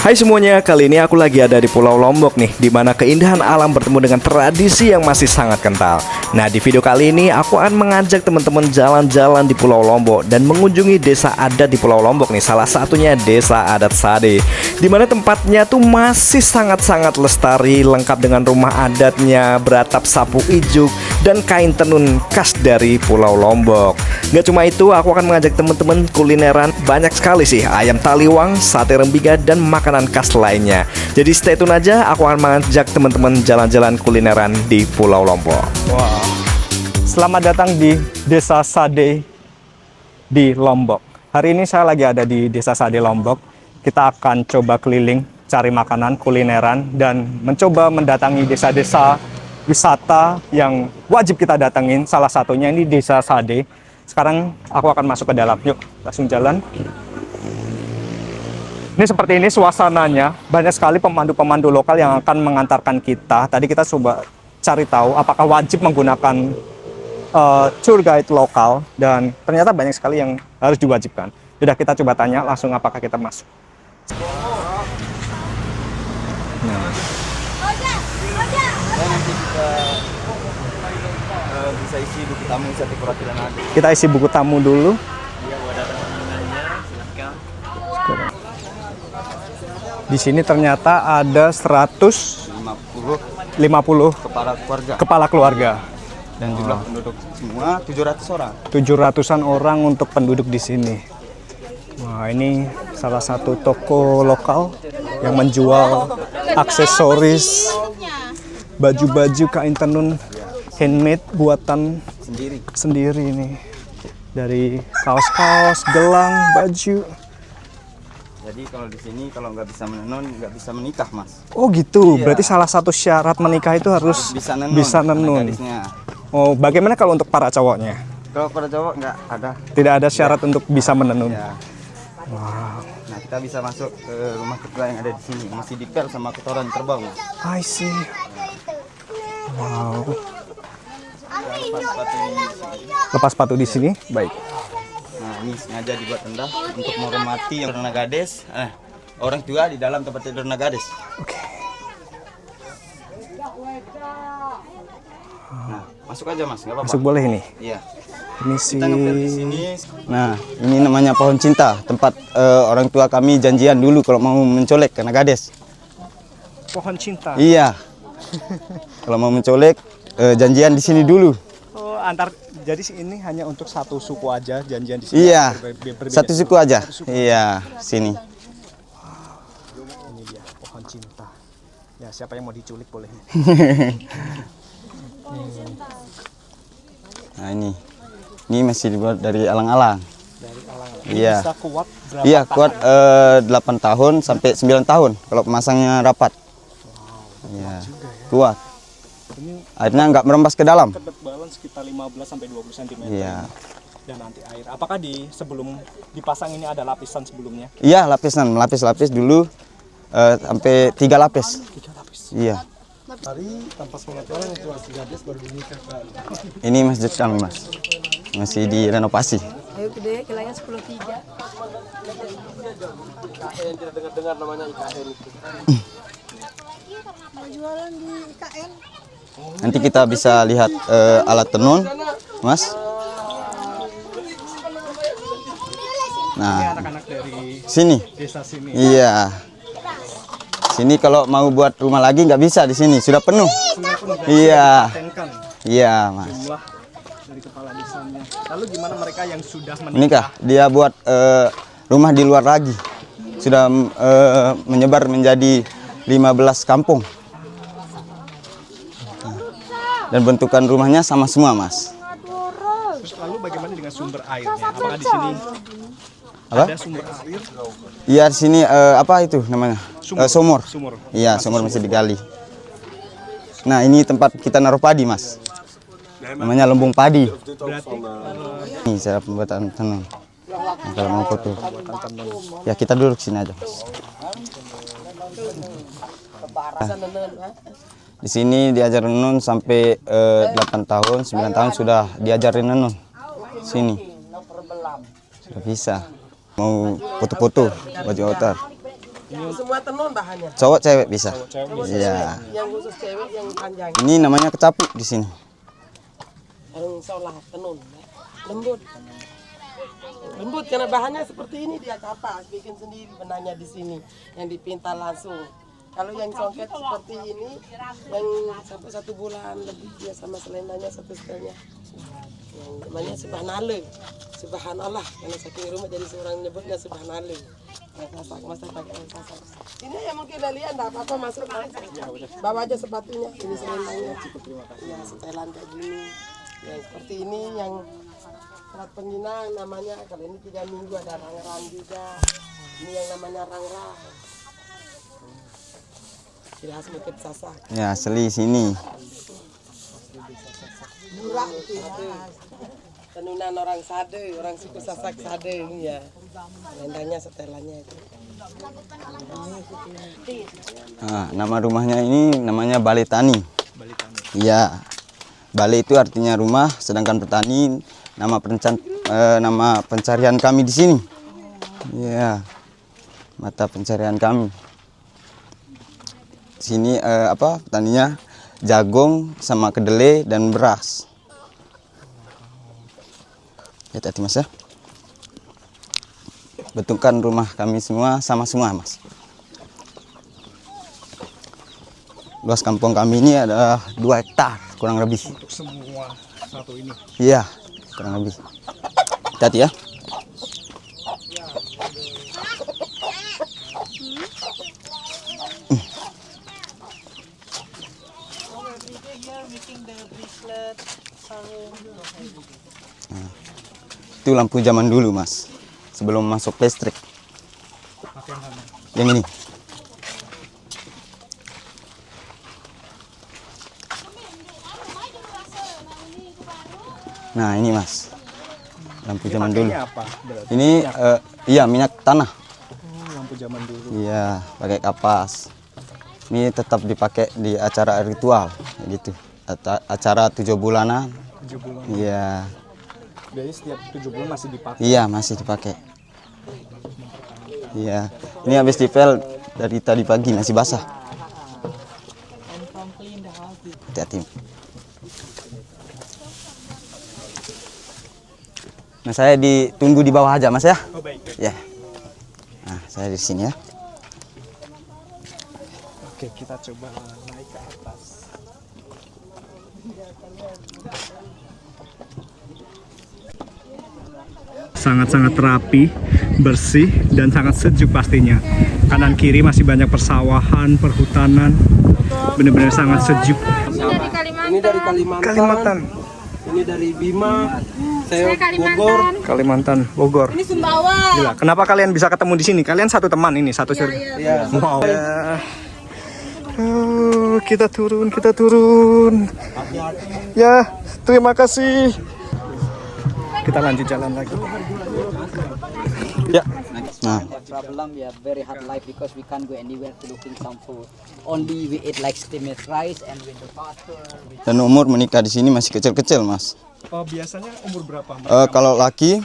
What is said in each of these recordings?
Hai semuanya, kali ini aku lagi ada di Pulau Lombok nih, di mana keindahan alam bertemu dengan tradisi yang masih sangat kental. Nah, di video kali ini aku akan mengajak teman-teman jalan-jalan di Pulau Lombok dan mengunjungi desa adat di Pulau Lombok nih. Salah satunya Desa Adat Sade, di mana tempatnya tuh masih sangat-sangat lestari, lengkap dengan rumah adatnya, beratap sapu ijuk, dan kain tenun khas dari Pulau Lombok. Gak cuma itu, aku akan mengajak teman-teman kulineran banyak sekali sih, ayam taliwang, sate rembiga, dan makanan khas lainnya. Jadi stay tune aja, aku akan mengajak teman-teman jalan-jalan kulineran di Pulau Lombok. Wow. Selamat datang di Desa Sade di Lombok. Hari ini saya lagi ada di Desa Sade Lombok. Kita akan coba keliling, cari makanan, kulineran, dan mencoba mendatangi desa-desa wisata yang wajib kita datengin. Salah satunya ini Desa Sade. Sekarang aku akan masuk ke dalam. Yuk, langsung jalan. Ini seperti ini suasananya, banyak sekali pemandu-pemandu lokal yang akan mengantarkan kita. Tadi kita coba cari tahu apakah wajib menggunakan tour guide lokal, dan ternyata banyak sekali yang harus diwajibkan. Sudah, kita coba tanya langsung apakah kita masuk. Nanti kita bisa isi buku tamu satu perwakilan aja. Kita isi buku tamu dulu. Iya, buat datang teman-temannya, silakan. Di sini ternyata ada 50 150 kepala keluarga kepala keluarga. dan jumlah penduduk semua 700 orang. 700-an orang untuk penduduk di sini. Wah, ini salah satu toko lokal yang menjual aksesoris, baju-baju kain tenun handmade buatan sendiri nih. Dari kaos-kaos, gelang, baju. Jadi kalau di sini kalau nggak bisa menenun nggak bisa menikah, Mas. Oh gitu, Iya. berarti salah satu syarat menikah itu harus Bisa bisa anak nenun. gadisnya. Oh, bagaimana kalau untuk para cowoknya? Kalau pada cowok nggak ada. Tidak ada syarat untuk bisa menenun. Ya. Wow, Nah, kita bisa masuk ke rumah ketua yang ada di sini. Masih dipel sama kotoran terbang, Mas. I see. Wow. Lepas sepatu di sini. Baik. Nah, ini sengaja dibuat rendah untuk menghormati yang Dorna Gades. Orang tua di dalam tempat tidur Dorna Gades. Oke. Nah, masuk aja, Mas, nggak apa-apa. Masuk boleh ini. Iya. Ini sih. Kita ngepel di sini. Nah, ini namanya pohon cinta, tempat orang tua kami janjian dulu kalau mau mencolek karena Gades. Pohon cinta. Iya. Kalau mau mencolek janjian di sini dulu. Oh, jadi ini hanya untuk satu suku aja janjian di sini. Iya. Berbeda Satu suku aja. Iya, sini. Ini dia pohon cinta. Ya, siapa yang mau diculik boleh. Nah, ini masih dibuat dari alang-alang. Dari alang-alang. Iya. Bisa kuat berapa? Iya, kuat 8 tahun sampai 9 tahun kalau pemasangnya rapat. Iya. Kuat. Ini Airnya nggak merembas ke dalam. ketebalan sekitar 15 sampai 20 cm. Iya. Dan nanti air. Apakah sebelum dipasang ini ada lapisan sebelumnya? Iya, lapisan, melapis-lapis dulu sampai 3 lapis. 3 lapis. Iya. Hari tanpa pengaturan untuk asli Gades baru dinikahkan. Ini masjid kami, Mas. Masih direnovasi. Ayo gede, kilanya 10.3. IKN, tidak dengar-dengar namanya IKN itu. Jualan di IKN. Nanti kita bisa lihat alat tenun, Mas. Ini Nah, anak-anak dari sini. desa sini. Iya. Sini kalau mau buat rumah lagi nggak bisa di sini, sudah penuh. Sudah penuh. Iya. Patenkan Iya, Mas. jumlah dari kepala desanya. Lalu gimana mereka yang sudah Menikah, menikah? dia buat rumah di luar lagi. Sudah menyebar menjadi 15 kampung. Dan bentukan rumahnya sama semua, Mas. Terus lalu bagaimana dengan sumber airnya? Apakah di sini Apa? ada sumber air? Iya, di sini apa itu namanya? Sumur. Sumur. Iya, sumur masih digali. Nah, ini tempat kita naruh padi, Mas. Namanya lumbung padi. Berarti Ini cara pembuatan tenun. Nah, kalau mau foto, ya kita duduk sini aja, Mas. Di sini diajar nenun sampai 8 tahun, 9 tahun sudah diajarin nenun. Sini. Sudah bisa. Mau foto-foto baju outer. Semua tenun bahannya. Cowok cewek bisa. Iya. Yang khusus cewek yang panjang. Ini namanya kecapuk di sini. Yang solah tenun. Lembut. Lembut karena bahannya seperti ini dia kapas, bikin sendiri benangnya di sini yang dipintal langsung. Kalau yang songket seperti ini yang sampai 1 bulan lebih dia sama selendangnya 1 setengah. Yang namanya subhanallah. Subhanallah karena saking rumah jadi seorang nyebutnya subhanallah. Masa pakai sasak. Ini ya mungkin kalian enggak apa-apa masuk. Bawa aja sepatunya. Ini selendangnya. Ya, setelan kayak gini. Yang seperti ini yang alat penginang namanya. Kalau ini 3 minggu ada rang-rang juga. Ini yang namanya rang-rang. Tidak harus mungkin sasak. Ya, asli sini. Murah itu ya. Tenunan orang Sade, orang suku Sasak Sade ya. Selendangnya setelannya itu. Nah, nama rumahnya ini namanya Balai Tani. Iya. Balai itu artinya rumah, sedangkan petani nama pencarian kami di sini. Iya. Mata pencarian kami. Sini petaninya jagung sama kedelai dan beras. Hati-hati Mas ya. Bentukan rumah kami semua sama semua Mas. Luas kampung kami ini ada 2 hektar kurang lebih. Untuk semua satu ini. Iya, kurang lebih. Hati-hati ya. Nah, itu lampu zaman dulu Mas, sebelum masuk listrik. Yang ini. Nah ini Mas, lampu zaman dulu. Apa? Berarti Ini iya minyak tanah. lampu zaman dulu. Iya, pakai kapas. Ini tetap dipakai di acara ritual, kayak gitu. Acara 7 bulanan. 7 bulan. Iya, Jadi setiap 7 bulan masih dipakai. iya masih dipakai. Iya, ini habis dipel dari tadi pagi masih basah. Hati-hati. Nah saya ditunggu di bawah aja Mas ya. Oh baik. Ya. Nah saya di sini ya. Oke, kita coba naik ke atas. Sangat-sangat rapi, bersih, dan sangat sejuk pastinya. Kanan kiri masih banyak persawahan, perhutanan. Benar-benar sangat sejuk. Ini dari Kalimantan. Kalimantan. Ini dari Bima. Saya Bogor. Kalimantan, Bogor. Ini Sumbawa. Gila, kenapa kalian bisa ketemu di sini? Kalian satu teman ini, satu suri. Iya. Wow. Kita turun. Ya, terima kasih. Kita lanjut jalan lagi. Ya. Nah, Problem, we have very hard life because we can't go anywhere to looking some food. Only we eat like steamed rice and with the butter. dan umur menikah di sini masih kecil-kecil Mas. Oh, biasanya umur berapa? Kalau laki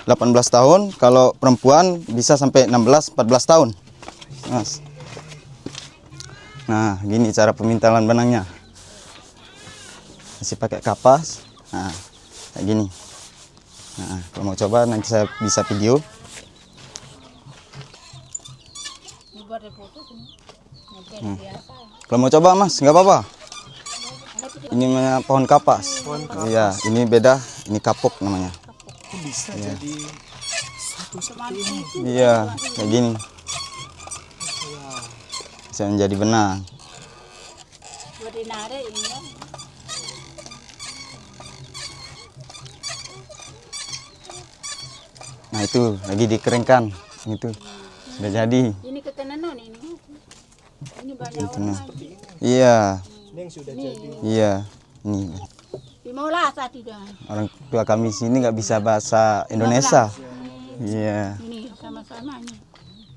18 tahun, kalau perempuan bisa sampai 16-14 tahun. Mas. Nah, gini cara pemintalan benangnya. Masih pakai kapas. Nah, kayak gini. Nah, kalau mau coba nanti saya bisa video. Kalau mau coba Mas, nggak apa-apa. Ini namanya pohon kapas. Iya, ini beda. Ini kapuk namanya. Bisa jadi satu seperti ini. Iya, kayak gini. Bisa menjadi benang. Nah itu lagi dikeringkan, itu sudah jadi. Ini ketenanan ini. Ini banyak Itu nah. Iya, Ini yang sudah jadi. iya. Ini Dimaulah tadi dah. orang tua kami sini nggak bisa bahasa Indonesia. Iya. Ini sama-sama nih.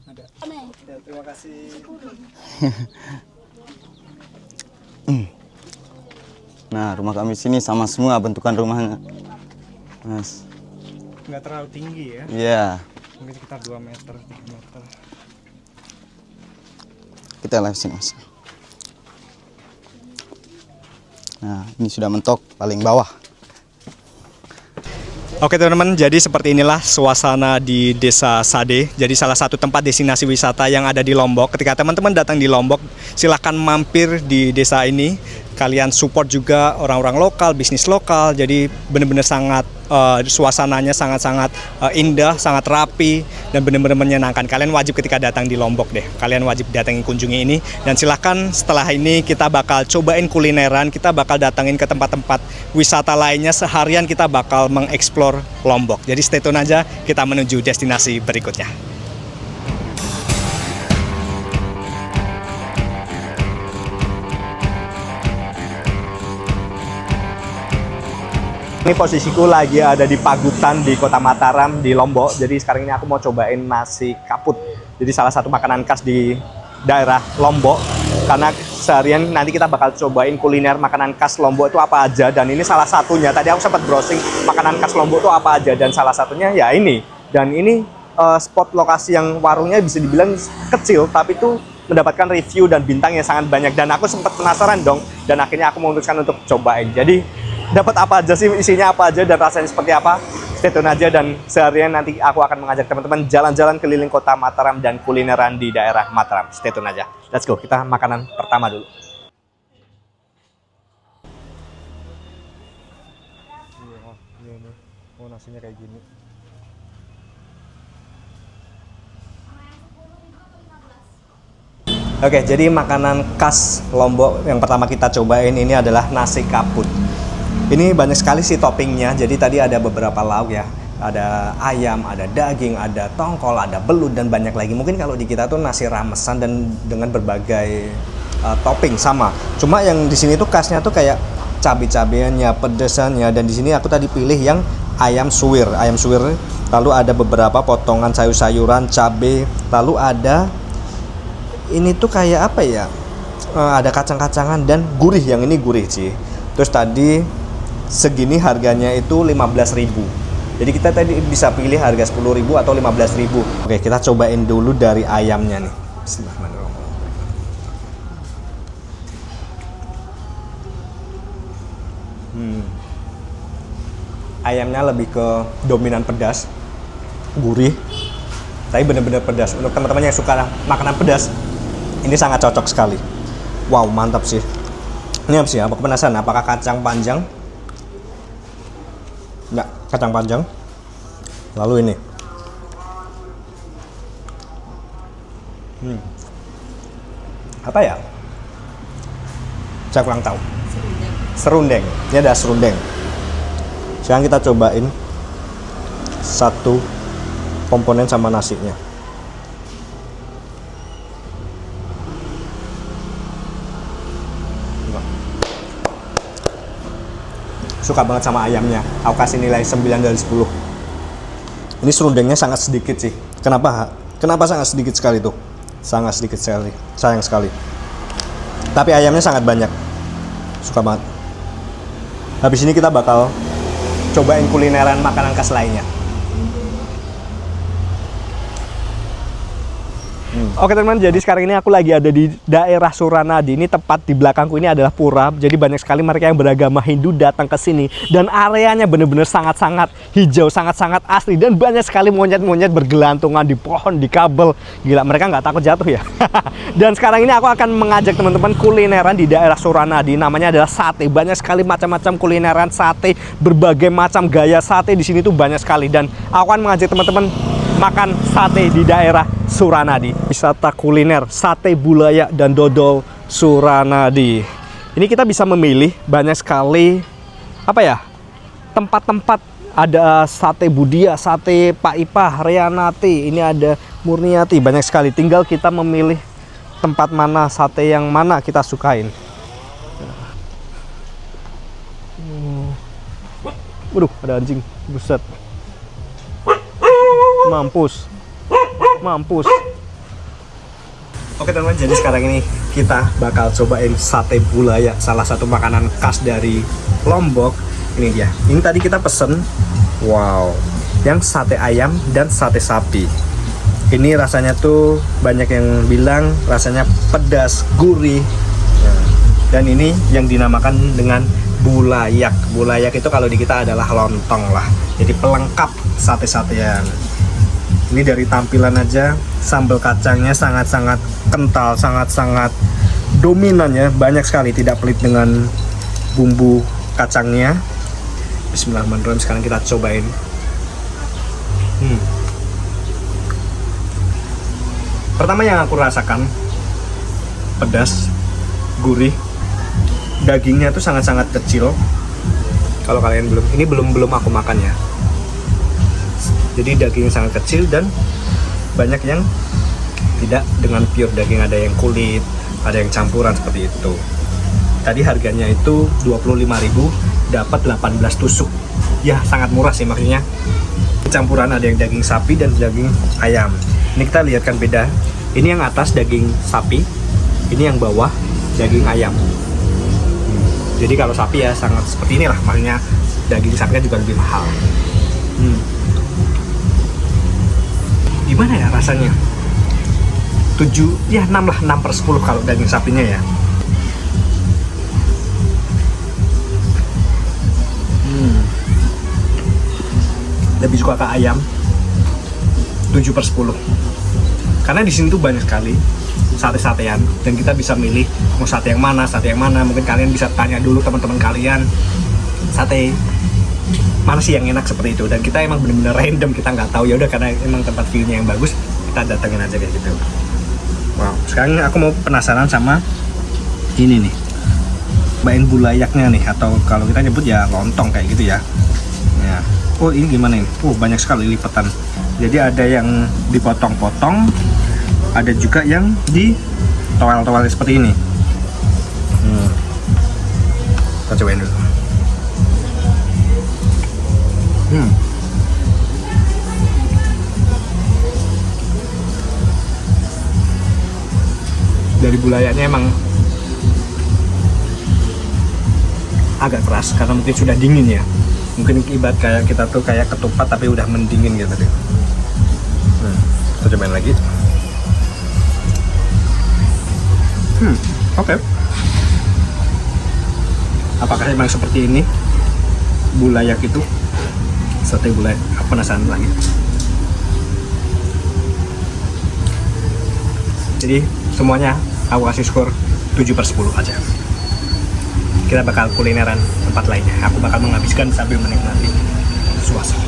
Ada. Amin. Ya, terima kasih. Nah rumah kami sini sama semua bentukan rumahnya, Mas. Nggak terlalu tinggi ya. Iya. Mungkin sekitar 2 meter, 3 meter. Kita live sini Mas. Nah, ini sudah mentok paling bawah. Oke teman-teman, jadi seperti inilah suasana di Desa Sade. Jadi salah satu tempat destinasi wisata yang ada di Lombok. Ketika teman-teman datang di Lombok, silahkan mampir di desa ini. Kalian support juga orang-orang lokal, bisnis lokal. Jadi benar-benar sangat suasananya sangat-sangat indah, sangat rapi, dan benar-benar menyenangkan. Kalian wajib ketika datang di Lombok deh. Kalian wajib datangin kunjungi ini. Dan silahkan setelah ini kita bakal cobain kulineran, kita bakal datangin ke tempat-tempat wisata lainnya. Seharian kita bakal mengeksplor Lombok. Jadi stay tune aja, kita menuju destinasi berikutnya. Ini posisiku lagi ada di Pagutan di Kota Mataram di Lombok. Jadi sekarang ini aku mau cobain nasi kaput. Jadi salah satu makanan khas di daerah Lombok. Karena seharian nanti kita bakal cobain kuliner makanan khas Lombok itu apa aja. Dan ini salah satunya. Tadi aku sempat browsing makanan khas Lombok itu apa aja. Dan salah satunya ya ini. Dan ini spot lokasi yang warungnya bisa dibilang kecil, tapi itu mendapatkan review dan bintang yang sangat banyak. Dan aku sempat penasaran dong. Dan akhirnya aku memutuskan untuk cobain. Jadi dapat apa aja sih, isinya apa aja, dan rasanya seperti apa? Stay tune aja, dan seharian nanti aku akan mengajak teman-teman jalan-jalan keliling kota Mataram dan kulineran di daerah Mataram. Stay tune aja. Let's go, kita makanan pertama dulu. Oh, nasinya kayak gini. Oke, jadi makanan khas Lombok yang pertama kita cobain ini adalah nasi kaput. Ini banyak sekali sih toppingnya. Jadi tadi ada beberapa lauk ya. Ada ayam, ada daging, ada tongkol, ada belut, dan banyak lagi. Mungkin kalau di kita tuh nasi ramesan dan dengan berbagai topping sama. Cuma yang di sini tuh khasnya tuh kayak cabai-cabeannya, pedesannya. Dan di sini aku tadi pilih yang ayam suwir. Ayam suwir. Lalu ada beberapa potongan sayur-sayuran, cabai. Lalu ada ini tuh kayak apa ya? Ada kacang-kacangan dan gurih. Yang ini gurih sih. Terus tadi segini harganya itu 15.000. Jadi kita tadi bisa pilih harga 10.000 atau 15.000. Oke, kita cobain dulu dari ayamnya nih. Bismillahirrahmanirrahim. Ayamnya lebih ke dominan pedas, gurih, tapi bener-bener pedas. Untuk teman-teman yang suka makanan pedas, ini sangat cocok sekali. Wow, mantap sih. Ini apa sih? Aku penasaran, apakah kacang panjang? Enggak, kacang panjang. Lalu ini. Apa ya? Saya kurang tahu. Serundeng. Ini ada serundeng. Sekarang kita cobain satu komponen sama nasinya. Suka banget sama ayamnya. Aku kasih nilai 9 dari 10. Ini serundengnya sangat sedikit sih. Kenapa sangat sedikit sekali tuh? Sangat sedikit sekali. Sayang sekali. Tapi ayamnya sangat banyak. Suka banget. Habis ini kita bakal cobain kulineran makanan khas lainnya. Oke teman-teman, jadi sekarang ini aku lagi ada di daerah Suranadi. Ini tepat di belakangku ini adalah pura. Jadi banyak sekali mereka yang beragama Hindu datang ke sini. Dan areanya benar-benar sangat-sangat hijau, sangat-sangat asli. Dan banyak sekali monyet-monyet bergelantungan di pohon, di kabel. Gila, mereka nggak takut jatuh ya. Dan sekarang ini aku akan mengajak teman-teman kulineran di daerah Suranadi. Namanya adalah sate. Banyak sekali macam-macam kulineran sate. Berbagai macam gaya sate di sini tuh banyak sekali. Dan aku akan mengajak teman-teman makan sate di daerah Suranadi. Wisata kuliner sate Bulaya dan dodol Suranadi. Ini kita bisa memilih banyak sekali apa ya? Tempat-tempat. Ada sate Budia, sate Pak Ipah, Rianati, ini ada Murniati, banyak sekali. Tinggal kita memilih tempat mana, sate yang mana kita sukain. Waduh, ada anjing, buset. Mampus. Oke teman-teman, jadi sekarang ini kita bakal cobain sate Bulaya, salah satu makanan khas dari Lombok. Ini dia. Ini tadi kita pesen, wow, yang sate ayam dan sate sapi. Ini rasanya tuh banyak yang bilang rasanya pedas, gurih. Dan ini yang dinamakan dengan bulayak. Bulayak itu kalau di kita adalah lontong lah. Jadi pelengkap sate-satean. Ini dari tampilan aja, sambal kacangnya sangat-sangat kental, sangat-sangat dominan ya. Banyak sekali, tidak pelit dengan bumbu kacangnya. Bismillahirrahmanirrahim, sekarang kita cobain. Pertama yang aku rasakan pedas, gurih, dagingnya tuh sangat-sangat kecil. Kalau kalian belum aku makan ya. Jadi dagingnya sangat kecil dan banyak yang tidak dengan pure daging, ada yang kulit, ada yang campuran seperti itu. Tadi harganya itu 25.000, dapat 18 tusuk. Ya sangat murah sih, maksudnya campuran ada yang daging sapi dan daging ayam. Ini kita lihat kan beda. Ini yang atas daging sapi, ini yang bawah daging ayam. Jadi kalau sapi ya sangat seperti inilah, makanya daging sapinya juga lebih mahal. Gimana ya rasanya? 6 lah, 6/10 kalau daging sapinya ya. Lebih suka ke ayam, 7/10. Karena di sini tuh banyak sekali sate-satean dan kita bisa milih mau sate yang mana. Mungkin kalian bisa tanya dulu teman-teman kalian, sate mana sih yang enak seperti itu. Dan kita emang bener-bener random, kita nggak tahu, ya udah karena emang tempat view-nya yang bagus, kita datengin aja kayak gitu. Wow, sekarang aku mau penasaran sama ini nih, bain bulayaknya nih, atau kalau kita nyebut ya lontong kayak gitu ya. Ya. Oh ini gimana ini? Banyak sekali lipetan. Jadi ada yang dipotong-potong, ada juga yang di toel-toel seperti ini. Kita cobain dulu. Dari bulayanya emang agak keras karena mungkin sudah dingin ya. Mungkin ibarat kayak kita tuh kayak ketupat tapi udah mendingin gitu deh. Kita cobain lagi. Oke. Apakah emang seperti ini bulayak itu? Sate bulayak. Aku penasaran lagi. Jadi semuanya aku kasih skor 7/10 aja. Kita bakal kulineran tempat lainnya. Aku bakal menghabiskan sambil menikmati suasana.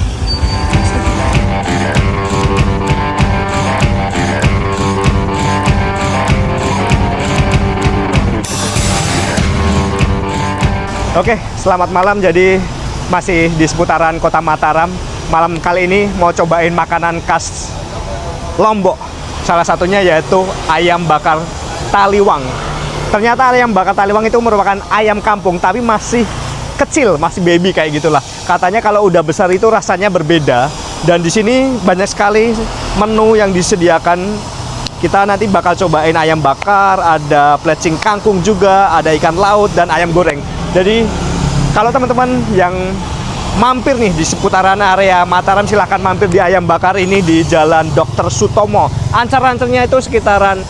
Oke, selamat malam. Jadi masih di seputaran Kota Mataram. Malam kali ini mau cobain makanan khas Lombok. Salah satunya yaitu ayam bakar taliwang. Ternyata ayam bakar taliwang itu merupakan ayam kampung, tapi masih kecil, masih baby kayak gitulah. Katanya kalau udah besar itu rasanya berbeda. Dan di sini banyak sekali menu yang disediakan. Kita nanti bakal cobain ayam bakar, ada plecing kangkung juga, ada ikan laut dan ayam goreng. Jadi kalau teman-teman yang mampir nih di seputaran area Mataram, silahkan mampir di ayam bakar ini di Jalan Dr. Sutomo. Ancar-ancarnya itu sekitaran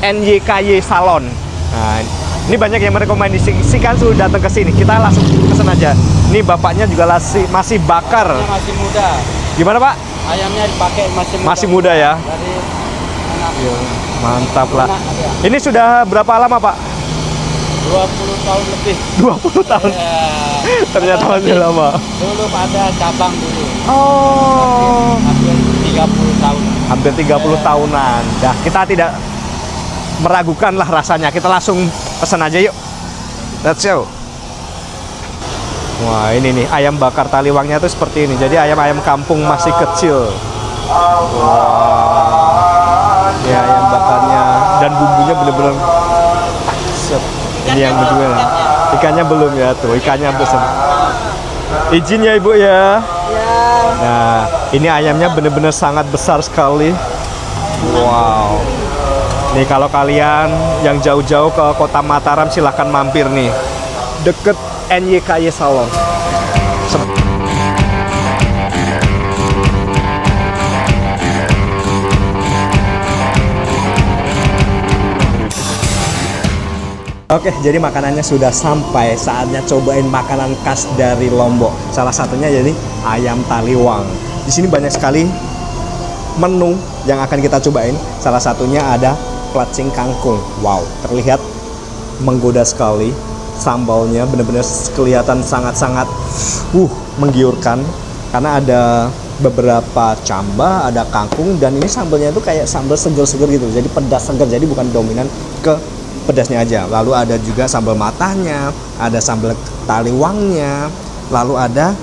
NYKY Salon. Nah, ini banyak yang merekomendasikan sudah datang ke sini. Kita langsung pesen aja. Ini bapaknya juga masih bakar. Masih muda. Gimana Pak? Ayamnya dipakai masih muda. Masih muda ya? Dari Ya, mantap lah. ya. Ini sudah berapa lama Pak? 20 tahun lebih. 20 tahun. Ya. Ternyata masih lama. Dulu pada cabang dulu. Oh. Hampir 30 tahun. Hampir 30 tahunan. Dah, kita tidak meragukan lah rasanya. Kita langsung pesan aja yuk. Let's go. Wah, ini nih ayam bakar taliwangnya tuh seperti ini. Jadi ayam-ayam kampung masih kecil. Wah. Ini ayam bakarnya dan bumbunya bener-bener set. Ini yang berdua. Ikannya belum ya tuh, ikannya besar. Izin ya Ibu ya. Nah, ini ayamnya bener-bener sangat besar sekali. Wow. Nih kalau kalian yang jauh-jauh ke Kota Mataram silahkan mampir nih. Deket NYKY Salon. Oke, jadi makanannya sudah sampai. Saatnya cobain makanan khas dari Lombok. Salah satunya jadi ayam taliwang. Di sini banyak sekali menu yang akan kita cobain. Salah satunya ada pelacing kangkung. Wow, terlihat menggoda sekali. Sambalnya benar-benar kelihatan sangat-sangat menggiurkan karena ada beberapa camba, ada kangkung, dan ini sambalnya itu kayak sambal seger-seger gitu. Jadi pedas seger, jadi bukan dominan ke pedasnya aja. Lalu ada juga sambal matahnya, ada sambal taliwangnya, lalu ada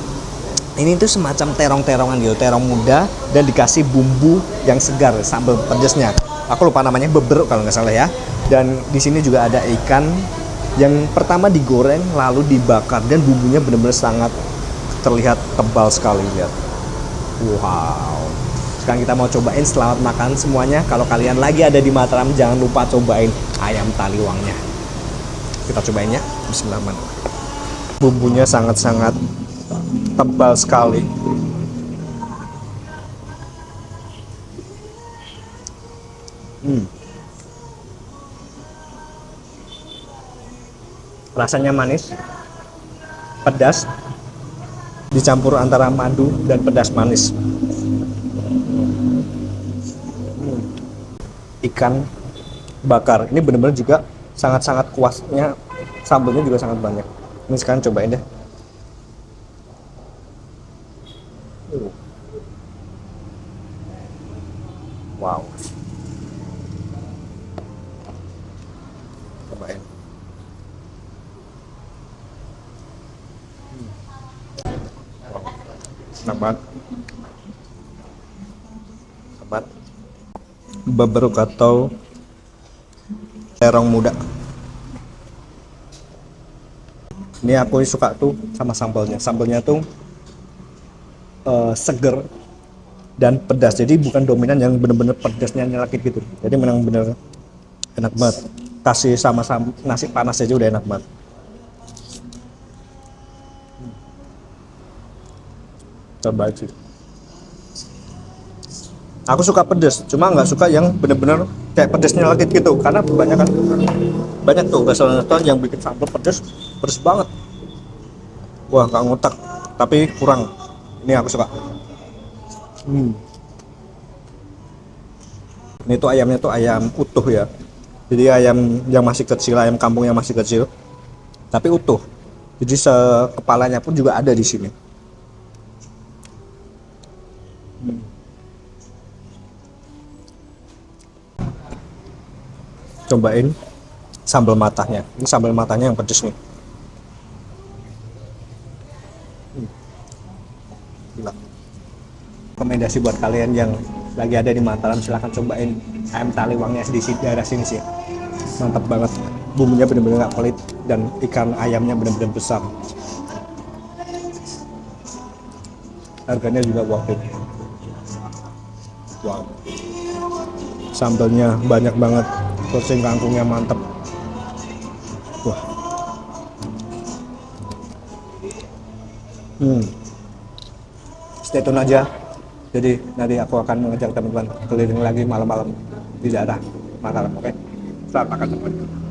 ini tuh semacam terong-terongan gitu, terong muda dan dikasih bumbu yang segar, sambal pedasnya. Aku lupa namanya, beberuk kalau nggak salah ya. Dan di sini juga ada ikan yang pertama digoreng lalu dibakar dan bumbunya benar-benar sangat terlihat tebal sekali, lihat. Wow. Sekarang kita mau cobain, selamat makan semuanya. Kalau kalian lagi ada di Mataram, jangan lupa cobain ayam taliwangnya. Kita cobain ya. Bismillahirrahmanirrahim. Bumbunya sangat-sangat tebal sekali. Rasanya manis, pedas, dicampur antara madu dan pedas manis. Ikan bakar ini benar-benar juga sangat-sangat kuatnya, sambalnya juga sangat banyak. Ini sekarang cobain deh. Wow, cobain. Enak banget. Beberuk atau terong muda. Ini aku suka tuh sama sambalnya. Sambalnya tuh seger dan pedas. Jadi bukan dominan yang bener-bener pedasnya nyelakit gitu. Jadi memang bener enak banget. Kasih sama nasi panas aja udah enak banget. Coba sih. Aku suka pedas, cuma nggak suka yang bener-bener kayak pedasnya nyelakit gitu. Karena banyak tuh restoran-restoran yang bikin sambal pedas banget. Wah, nggak ngotak, tapi kurang. Ini aku suka. Ini tuh ayamnya tuh ayam utuh ya. Jadi ayam yang masih kecil, ayam kampung yang masih kecil, tapi utuh. Jadi kepalanya pun juga ada di sini. Cobain sambal matahnya. Ini sambal matahnya yang pedas nih. Gila. Rekomendasi buat kalian yang lagi ada di Mataram, silahkan cobain ayam taliwangnya di daerah sini sih. Mantap banget. Bumbunya bener-bener gak pelit dan ikan ayamnya bener-bener besar. Harganya juga worth it. Wow. Sambalnya banyak banget. Kucing kangkungnya mantep. Wah. Stay tune aja. Jadi nanti aku akan mengajak teman-teman keliling lagi malam-malam di daerah Mataram, oke? Selamat makan semuanya.